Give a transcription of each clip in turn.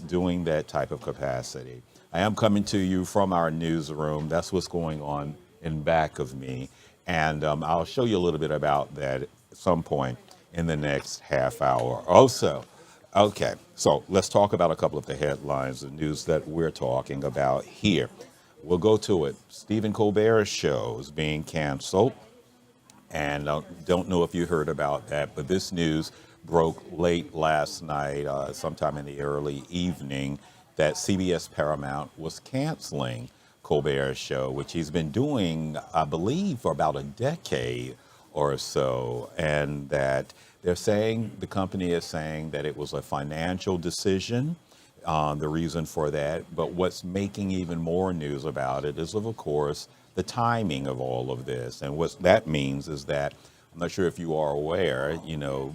doing that type of capacity. I am coming to you from our newsroom. That's what's going on in back of me. And I'll show you a little bit about that at some point in the next half hour. Also, okay, so let's talk about a couple of the headlines, the news that we're talking about here. We'll go to it. Stephen Colbert's show is being canceled. And I don't know if you heard about that, but this news broke late last night, sometime in the early evening, that CBS Paramount was canceling Colbert's show, which he's been doing, I believe, for about a decade or so. And that they're saying, the company is saying that it was a financial decision, the reason for that. But what's making even more news about it is, of course, the timing of all of this. And what that means is that, I'm not sure if you are aware,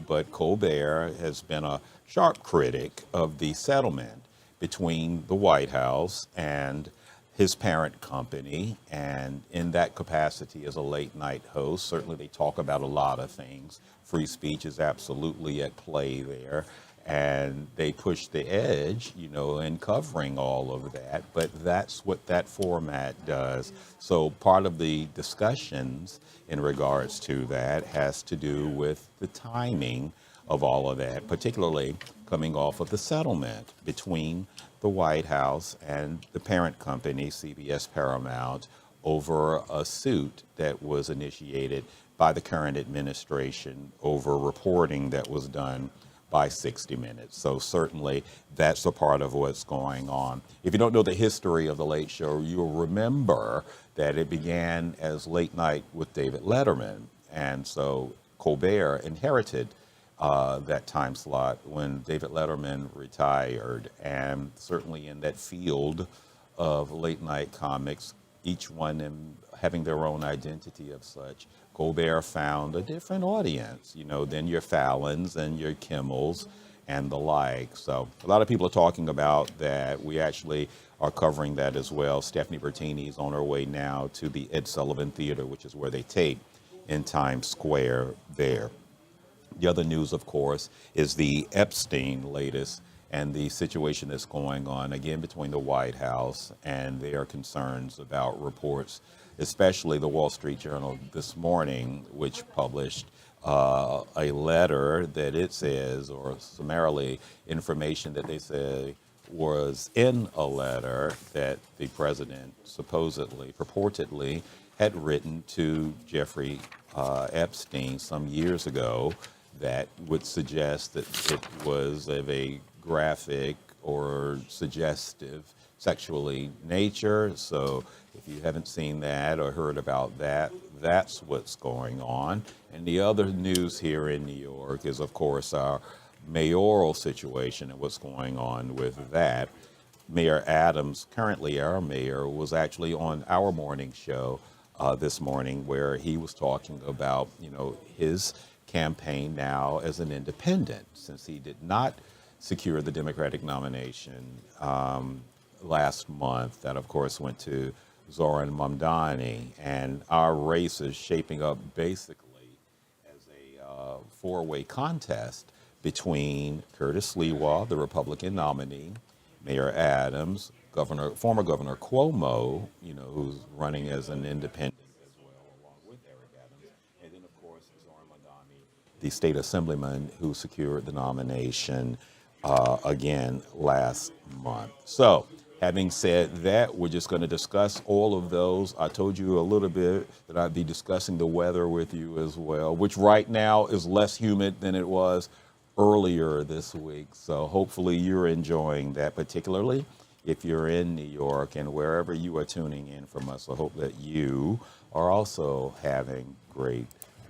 but Colbert has been a sharp critic of the settlement between the White House and his parent company. And in that capacity as a late night host, certainly they talk about a lot of things. Free speech is absolutely at play there. And they push the edge, in covering all of that. But that's what that format does. So part of the discussions in regards to that has to do with the timing of all of that, particularly coming off of the settlement between the White House and the parent company, CBS Paramount, over a suit that was initiated by the current administration over reporting that was done by 60 Minutes. So certainly that's a part of what's going on. If you don't know the history of The Late Show, you'll remember that it began as Late Night with David Letterman. And so Colbert inherited that time slot when David Letterman retired. And certainly in that field of late night comics, each one having their own identity of such, Colbert found a different audience, than your Fallons and your Kimmels and the like. So a lot of people are talking about that. We actually are covering that as well. Stephanie Bertini is on her way now to the Ed Sullivan Theater, which is where they tape in Times Square there. The other news, of course, is the Epstein latest and the situation that's going on, again, between the White House and their concerns about reports, especially the Wall Street Journal this morning, which published a letter that it says, or summarily information that they say was in a letter that the president supposedly, purportedly, had written to Jeffrey Epstein some years ago that would suggest that it was of a graphic or suggestive sexually nature. So if you haven't seen that or heard about that, that's what's going on. And the other news here in New York is, of course, our mayoral situation and what's going on with that. Mayor Adams, currently our mayor, was actually on our morning show this morning where he was talking about, his campaign now as an independent, since he did not secure the Democratic nomination last month. That, of course, went to Zoran Mamdani. And our race is shaping up basically as a four-way contest between Curtis Lewa, the Republican nominee, Mayor Adams, former Governor Cuomo, who's running as an independent as well, along with Eric Adams, and then, of course, Zoran Mamdani, the state assemblyman who secured the nomination again last month. So, having said that, we're just going to discuss all of those. I told you a little bit that I'd be discussing the weather with you as well, which right now is less humid than it was earlier this week. So hopefully you're enjoying that, particularly if you're in New York and wherever you are tuning in from us. I hope that you are also having great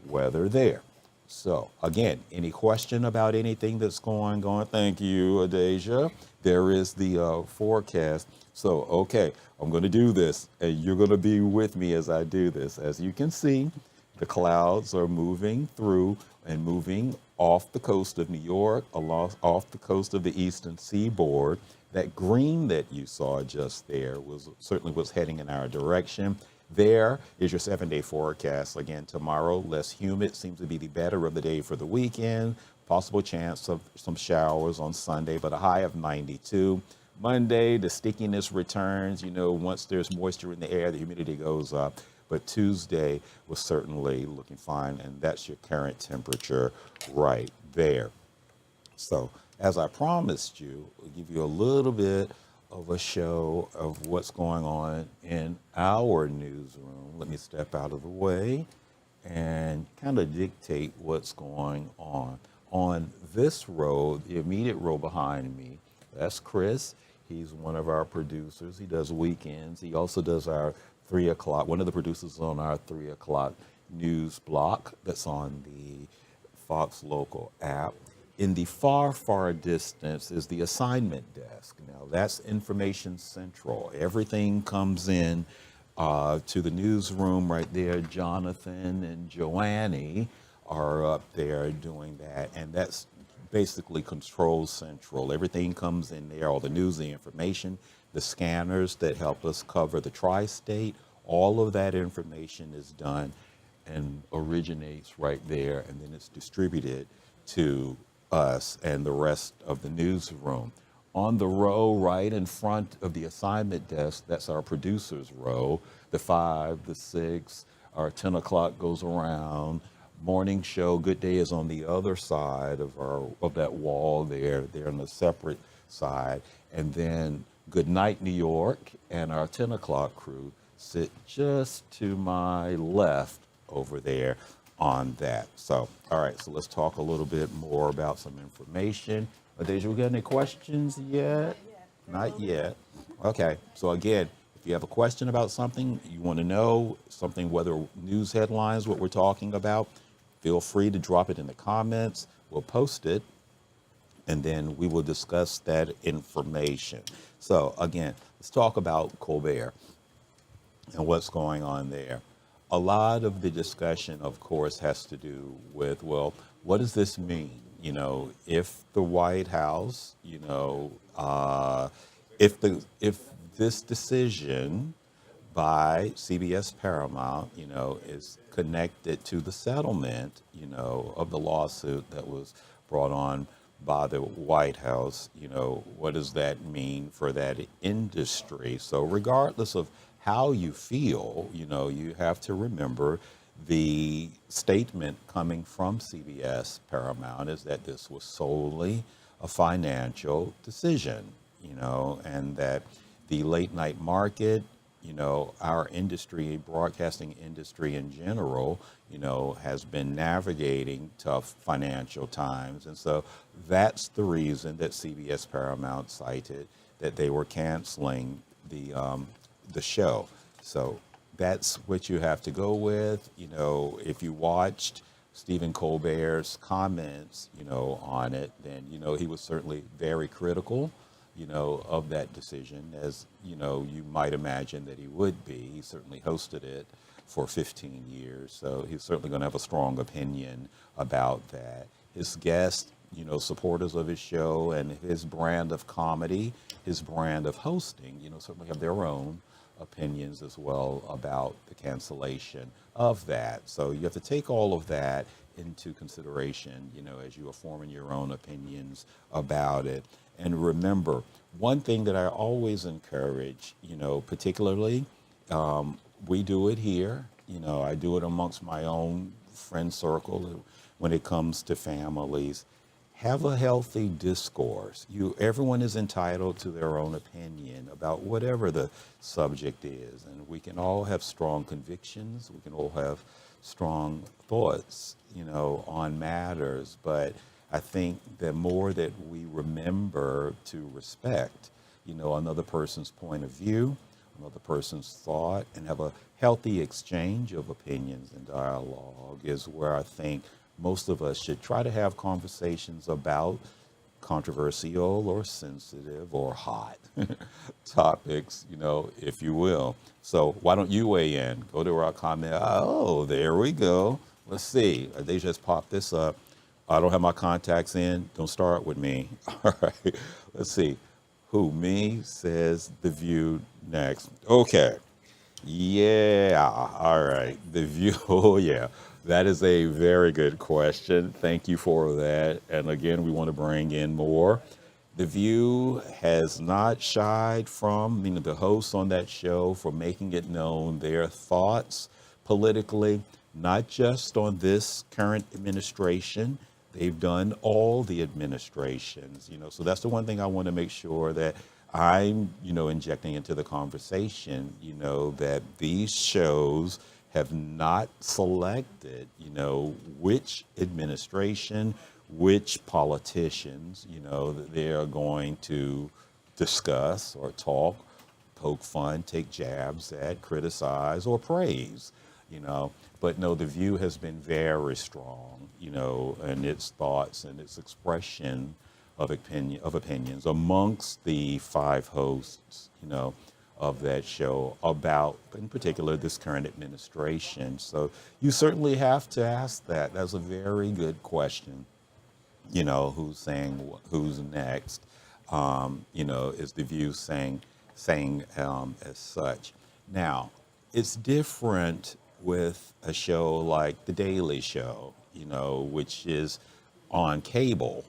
weather there. So again, any question about anything that's going on? Thank you, Adasia. There is the forecast. So, okay, I'm going to do this, and you're going to be with me as I do this. As you can see, the clouds are moving through and moving off the coast of New York, off the coast of the eastern seaboard. That green that you saw just there was certainly what's heading in our direction. There is your 7-day forecast. Again, tomorrow, less humid, seems to be the better of the day for the weekend. Possible chance of some showers on Sunday, but a high of 92. Monday, the stickiness returns. Once there's moisture in the air, the humidity goes up. But Tuesday was certainly looking fine, and that's your current temperature right there. So, as I promised you, I'll give you a little bit of a show of what's going on in our newsroom. Let me step out of the way and kind of dictate what's going on. On this row, the immediate row behind me, that's Chris. He's one of our producers. He does weekends. He also does our 3 o'clock, one of the producers on our 3 o'clock news block that's on the Fox Local app. In the far, far distance is the assignment desk. Now, that's Information Central. Everything comes in to the newsroom right there. Jonathan and Joannie are up there doing that, and that's basically Control Central. Everything comes in there, all the news, the information, the scanners that help us cover the tri-state. All of that information is done and originates right there, and then it's distributed to us and the rest of the newsroom. On the row right in front of the assignment desk, that's our producer's row. The 5, the 6, our 10 o'clock goes around. Morning show, Good Day, is on the other side of that wall there. They're on a separate side. And then Good Night New York and our 10 o'clock crew sit just to my left over there on that. So, all right, so let's talk a little bit more about some information. Deja, we got any questions yet? Not yet. Okay, so again, if you have a question about something, you want to know something, whether news headlines, what we're talking about, feel free to drop it in the comments. We'll post it, and then we will discuss that information. So again, let's talk about Colbert and what's going on there. A lot of the discussion, of course, has to do with, well, what does this mean? If the White House, if this decision by CBS Paramount, is connected to the settlement, of the lawsuit that was brought on by the White House, what does that mean for that industry? So regardless of how you feel, you have to remember the statement coming from CBS Paramount is that this was solely a financial decision, and that the late night market, our industry, broadcasting industry in general, has been navigating tough financial times. And so that's the reason that CBS Paramount cited that they were canceling the show. So that's what you have to go with. If you watched Stephen Colbert's comments, on it, then, he was certainly very critical, of that decision, as, you might imagine that he would be. He certainly hosted it for 15 years, so he's certainly going to have a strong opinion about that. His guests, supporters of his show and his brand of comedy, his brand of hosting, certainly have their own opinions as well about the cancellation of that. So you have to take all of that into consideration, as you are forming your own opinions about it. And remember, one thing that I always encourage, particularly, we do it here, I do it amongst my own friend circle when it comes to families. Have a healthy discourse. Everyone is entitled to their own opinion about whatever the subject is. And we can all have strong convictions. We can all have strong thoughts, on matters. But I think the more that we remember to respect, another person's point of view, another person's thought, and have a healthy exchange of opinions and dialogue is where I think most of us should try to have conversations about controversial or sensitive or hot topics, if you will. So why don't you weigh in? Go to our comment. Oh, there we go. Let's see. They just popped this up. I don't have my contacts in. Don't start with me. All right. Let's see. Who? Me? Says The View next. Okay. Yeah, all right. The view, oh, yeah, that is a very good question. Thank you for that. And again, we want to bring in more. The View has not shied from, the hosts on that show, for making it known their thoughts politically, not just on this current administration. They've done all the administrations, so that's the one thing I want to make sure that I'm, injecting into the conversation, that these shows have not selected, which administration, which politicians, that they are going to discuss or talk, poke fun, take jabs at, criticize, or praise, you know. But no, The View has been very strong, in its thoughts and its expression of opinions amongst the five hosts, of that show about, in particular, this current administration. So you certainly have to ask that. That's a very good question. Who's saying who's next? Is The View saying as such? Now, it's different with a show like The Daily Show, which is on cable,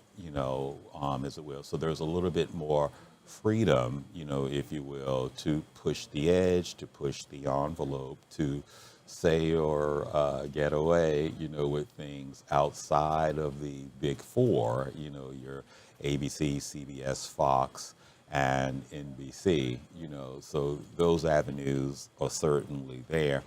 as it will. So there's a little bit more freedom, if you will, to push the edge, to push the envelope, to say or get away, with things outside of the big four, your ABC, CBS, Fox, and NBC, so those avenues are certainly there.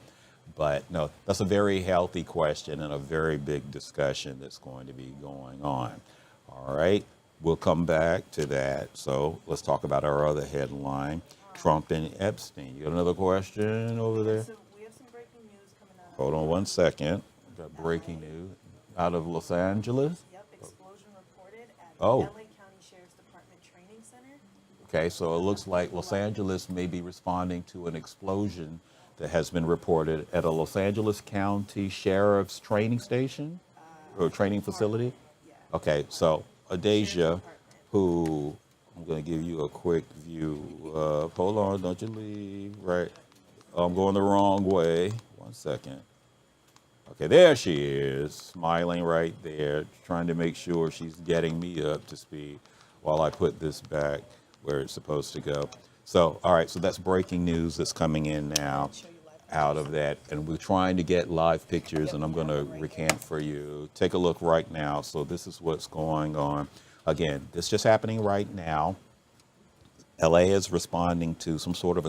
But no, that's a very healthy question and a very big discussion that's going to be going on. All right, we'll come back to that. So let's talk about our other headline, Trump and Epstein. You got another question over there? So we have some breaking news coming out. Hold on one second. Got breaking news out of Los Angeles. Yep, explosion reported at Oh, LA County Sheriff's Department Training Center. okay. So it looks like Los Angeles may be responding to an explosion that has been reported at a Los Angeles County Sheriff's training station or training facility. Yeah, Okay, so Sheriff's Adasia, Department. who I'm going to give you a quick view. Hold on, don't you leave. Right, I'm going the wrong way. One second. Okay, there she is, smiling right there, trying to make sure she's getting me up to speed while I put this back where it's supposed to go. So, all right, so that's breaking news that's coming in now Show you live out pictures. of that. And we're trying to get live pictures, and I'm going to recant for you. Take a look right now. So, this is what's going on. Again, this just happening right now. LA is responding to some sort of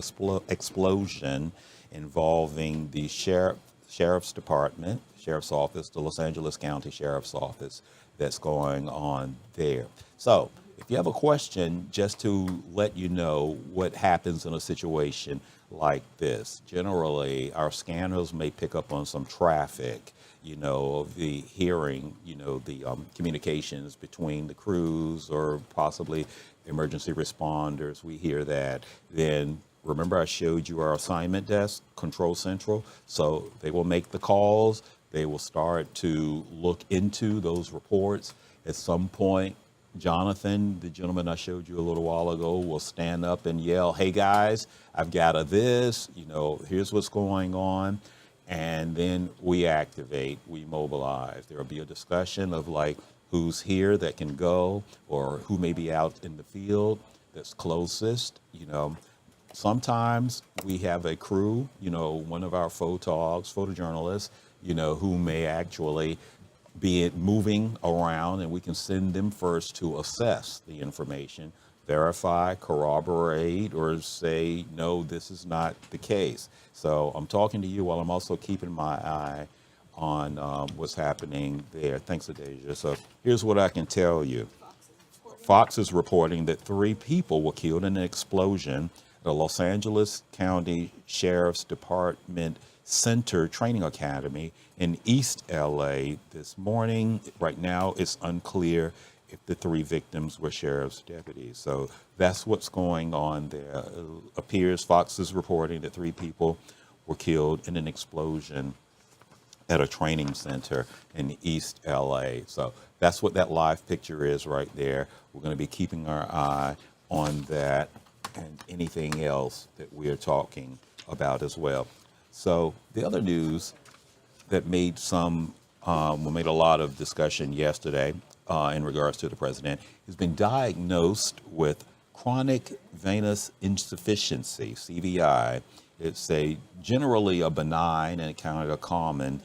explosion involving the sheriff's department, sheriff's office, the Los Angeles County Sheriff's Office that's going on there. So, if you have a question, just to let you know what happens in a situation like this, generally our scanners may pick up on some traffic, of the hearing, the communications between the crews or possibly emergency responders. We hear that. Then remember I showed you our assignment desk, Control Central. So they will make the calls. They will start to look into those reports. At some point, Jonathan, the gentleman I showed you a little while ago, will stand up and yell, "Hey guys, I've got a this, here's what's going on." And then we activate, we mobilize. There will be a discussion of like who's here that can go or who may be out in the field that's closest. Sometimes we have a crew, one of our photojournalists, who may actually be it moving around, and we can send them first to assess the information, verify, corroborate, or say, no, this is not the case. So I'm talking to you while I'm also keeping my eye on what's happening there. Thanks, Adasia. So here's what I can tell you. Fox is reporting that 3 people were killed in an explosion at a Los Angeles County Sheriff's Department Center Training Academy in East LA this morning. Right now, it's unclear if the 3 victims were sheriff's deputies. So that's what's going on there. It appears Fox is reporting that 3 people were killed in an explosion at a training center in East LA. So that's what that live picture is right there. We're going to be keeping our eye on that and anything else that we're talking about as well. So the other news that made a lot of discussion yesterday in regards to the president. He's been diagnosed with chronic venous insufficiency, CVI. It's generally a benign and kind of a common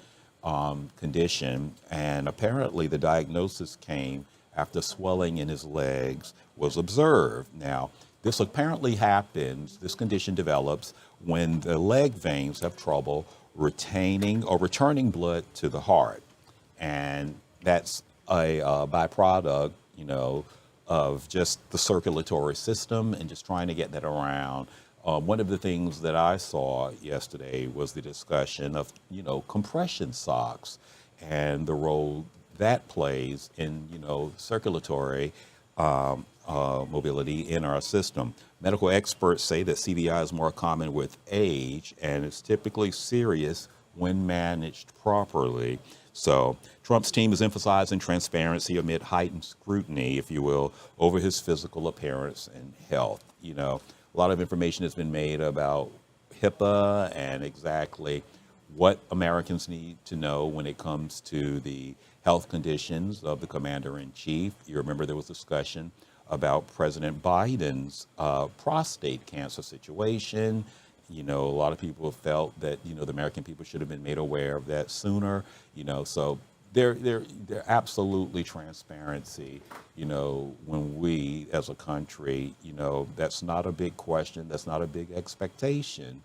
condition, and apparently the diagnosis came after swelling in his legs was observed. Now, this apparently happens, this condition develops when the leg veins have trouble retaining or returning blood to the heart. And that's a byproduct, of just the circulatory system and just trying to get that around. One of the things that I saw yesterday was the discussion of, compression socks and the role that plays in, circulatory mobility in our system. Medical experts say that CVI is more common with age and it's typically serious when managed properly. So Trump's team is emphasizing transparency amid heightened scrutiny, if you will, over his physical appearance and health. A lot of information has been made about HIPAA and exactly what Americans need to know when it comes to the health conditions of the commander-in-chief. You remember there was discussion about President Biden's prostate cancer situation. A lot of people felt that, the American people should have been made aware of that sooner, so they're absolutely transparency, when we as a country, that's not a big question. That's not a big expectation,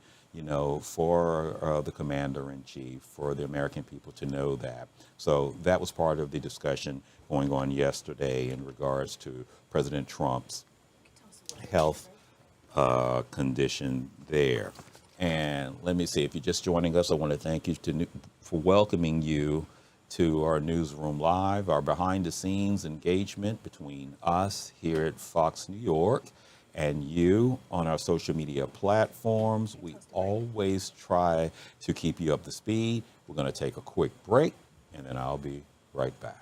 for the commander-in-chief, for the American people to know that. So that was part of the discussion going on yesterday in regards to President Trump's health condition there. And let me see, if you're just joining us, I want to thank you for welcoming you to our Newsroom Live, our behind the scenes engagement between us here at Fox New York and you on our social media platforms. We always try to keep you up to speed. We're going to take a quick break and then I'll be right back.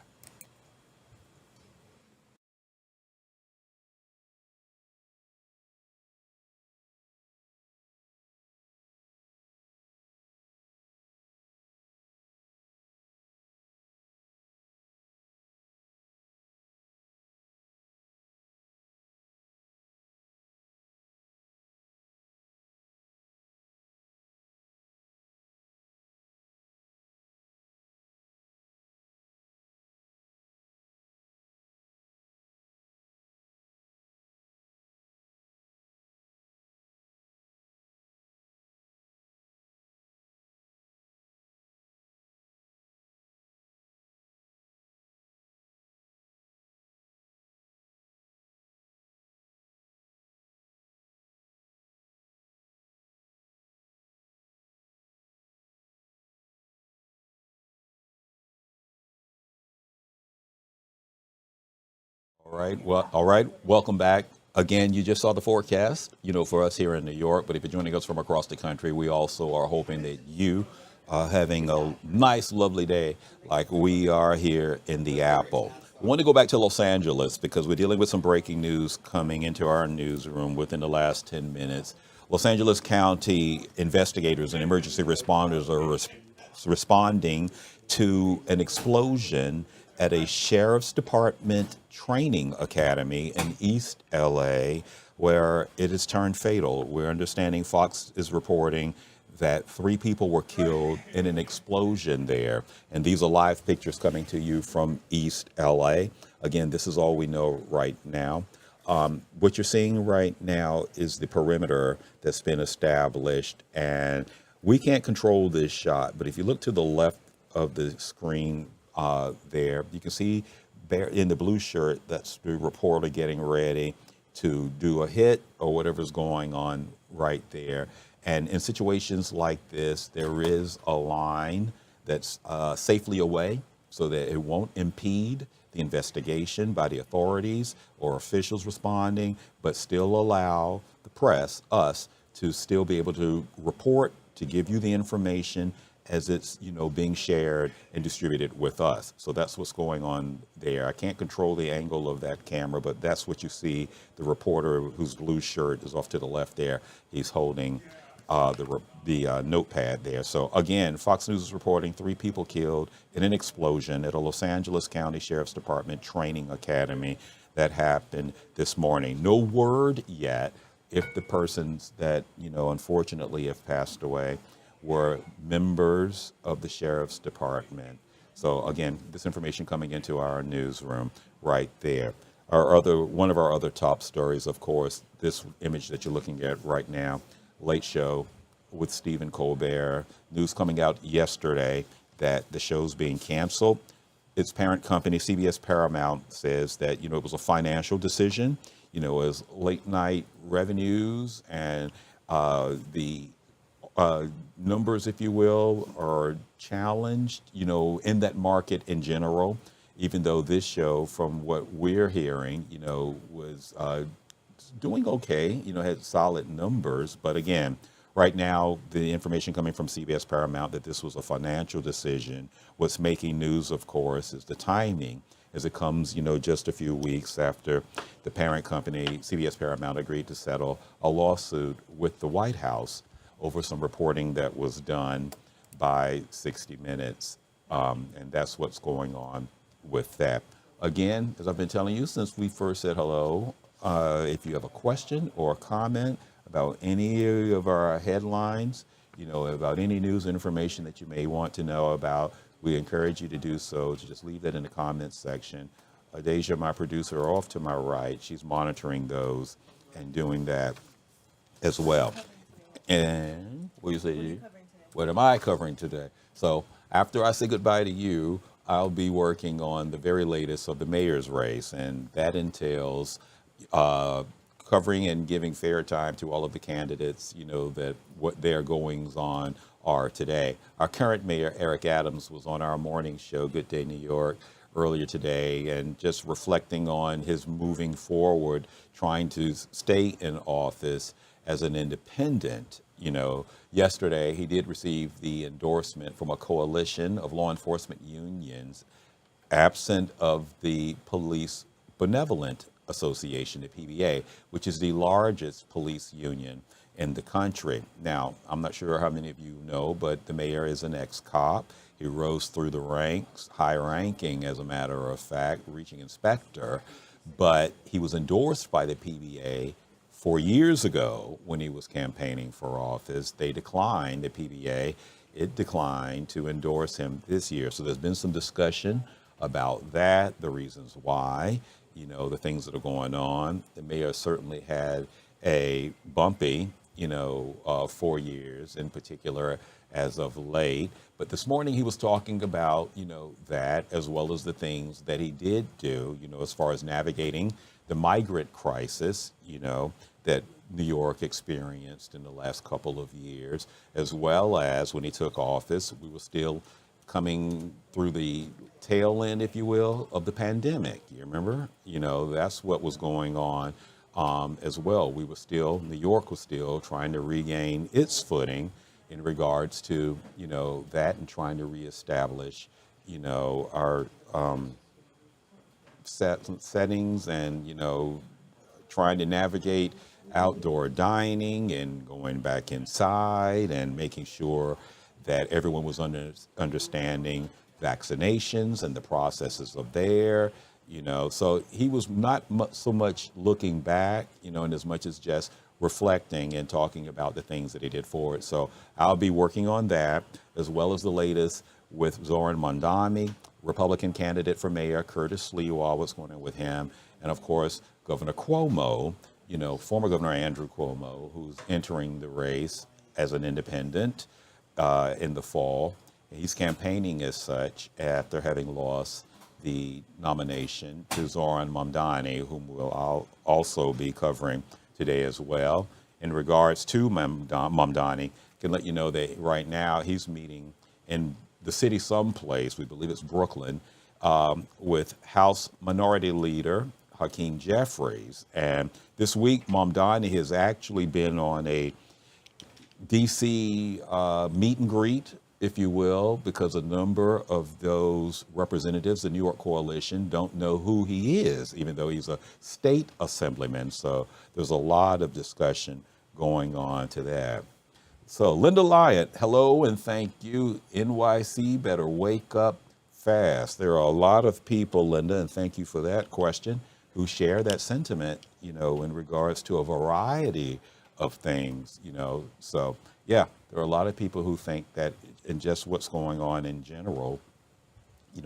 All right. Well, all right. Welcome back. Again, you just saw the forecast, for us here in New York. But if you're joining us from across the country, we also are hoping that you are having a nice, lovely day like we are here in the Apple. I want to go back to Los Angeles because we're dealing with some breaking news coming into our newsroom within the last 10 minutes. Los Angeles County investigators and emergency responders are responding to an explosion at a sheriff's department training academy in East LA, where it has turned fatal. We're understanding Fox is reporting that 3 people were killed in an explosion there. And these are live pictures coming to you from East LA. Again, this is all we know right now. What you're seeing right now is the perimeter that's been established, and we can't control this shot, but if you look to the left of the screen there, you can see in the blue shirt, that's the reporter getting ready to do a hit or whatever's going on right there. And in situations like this, there is a line that's safely away so that it won't impede the investigation by the authorities or officials responding, but still allow the press, us, to still be able to report, to give you the information as it's, being shared and distributed with us. So that's what's going on there. I can't control the angle of that camera, but that's what you see. The reporter whose blue shirt is off to the left there, he's holding the notepad there. So again, Fox News is reporting 3 people killed in an explosion at a Los Angeles County Sheriff's Department training academy that happened this morning. No word yet if the persons that, unfortunately have passed away were members of the Sheriff's Department. So again, this information coming into our newsroom right there. One of our other top stories, of course, this image that you're looking at right now, Late Show with Stephen Colbert. News coming out yesterday that the show's being canceled. Its parent company, CBS Paramount, says that, it was a financial decision, as late night revenues and the numbers, if you will, are challenged, in that market in general, even though this show, from what we're hearing, was doing okay, had solid numbers. But again, right now, the information coming from CBS Paramount that this was a financial decision. What's making news, of course, is the timing, as it comes, just a few weeks after the parent company, CBS Paramount, agreed to settle a lawsuit with the White House over some reporting that was done by 60 Minutes. And that's what's going on with that. Again, as I've been telling you since we first said hello, if you have a question or a comment about any of our headlines, about any news information that you may want to know about, we encourage you to do so, to just leave that in the comments section. Adeja, my producer, off to my right, she's monitoring those and doing that as well. And what do you say? What am I covering today? So after I say goodbye to you, I'll be working on the very latest of the mayor's race, and that entails covering and giving fair time to all of the candidates, that what their goings on are today. Our current mayor, Eric Adams, was on our morning show, Good Day New York, earlier today, and just reflecting on his moving forward, trying to stay in office as an independent. Yesterday he did receive the endorsement from a coalition of law enforcement unions, absent of the Police Benevolent Association, the PBA, which is the largest police union in the country. Now, I'm not sure how many of you know, but the mayor is an ex-cop. He rose through the ranks, high ranking, as a matter of fact, reaching inspector, but he was endorsed by the PBA 4 years ago when he was campaigning for office. They declined, the PBA, it declined to endorse him this year. So there's been some discussion about that, the reasons why, the things that are going on. The mayor certainly had a bumpy, 4 years in particular as of late. But this morning he was talking about, that, as well as the things that he did do, as far as navigating the migrant crisis, that New York experienced in the last couple of years, as well as when he took office, we were still coming through the tail end, if you will, of the pandemic. You remember? That's what was going on as well. New York was still trying to regain its footing in regards to, that, and trying to reestablish, our settings and, trying to navigate outdoor dining and going back inside and making sure that everyone was understanding vaccinations and the processes of there, So he was not so much looking back, in as much as just reflecting and talking about the things that he did forward. So I'll be working on that, as well as the latest with Zoran Mondani, Republican candidate for mayor, Curtis Lewa, what's going on with him, and of course, Governor Cuomo, former Governor Andrew Cuomo, who's entering the race as an independent in the fall. He's campaigning as such after having lost the nomination to Zoran Mondani, whom we'll also be covering today as well. In regards to Mondani, I can let you know that right now he's meeting in the city someplace, we believe it's Brooklyn, with House Minority Leader Hakeem Jeffries. And this week, Mamdani has actually been on a D.C. Meet and greet, if you will, because a number of those representatives, the New York coalition, don't know who he is, even though he's a state assemblyman. So there's a lot of discussion going on to that. So, Linda Lyon, hello and thank you. NYC better wake up fast. There are a lot of people, Linda, and thank you for that question, who share that sentiment, in regards to a variety of things, So, yeah, there are a lot of people who think that in just what's going on in general,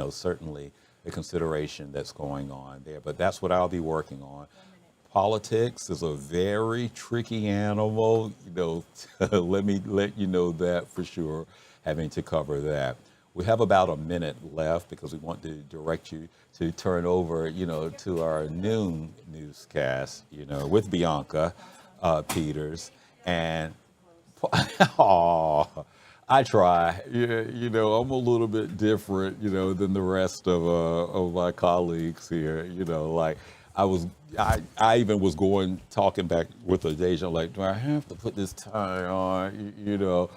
certainly a consideration that's going on there. But that's what I'll be working on. Politics is a very tricky animal, let me let you know that for sure, having to cover that. We have about a minute left because we want to direct you to turn over, to our noon newscast, with Bianca Peters. And oh, I try. Yeah, I'm a little bit different, than the rest of my colleagues here. Like I even was talking back with Adeja, like, do I have to put this tie on?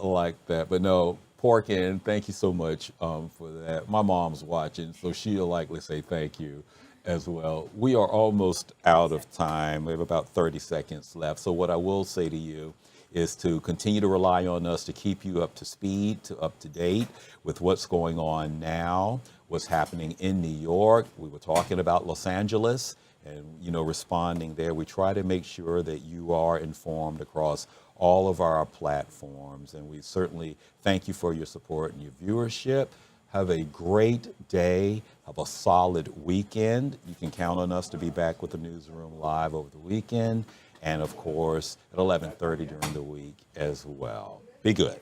Like that. But no, Porkin, thank you so much for that. My mom's watching, so she'll likely say thank you as well. We are almost out of time. We have about 30 seconds left. So what I will say to you is to continue to rely on us to keep you up to speed, up to date with what's going on now, what's happening in New York. We were talking about Los Angeles and, responding there. We try to make sure that you are informed across all of our platforms. And we certainly thank you for your support and your viewership. Have a great day. Have a solid weekend. You can count on us to be back with the Newsroom live over the weekend. And of course, at 11:30 during the week as well. Be good.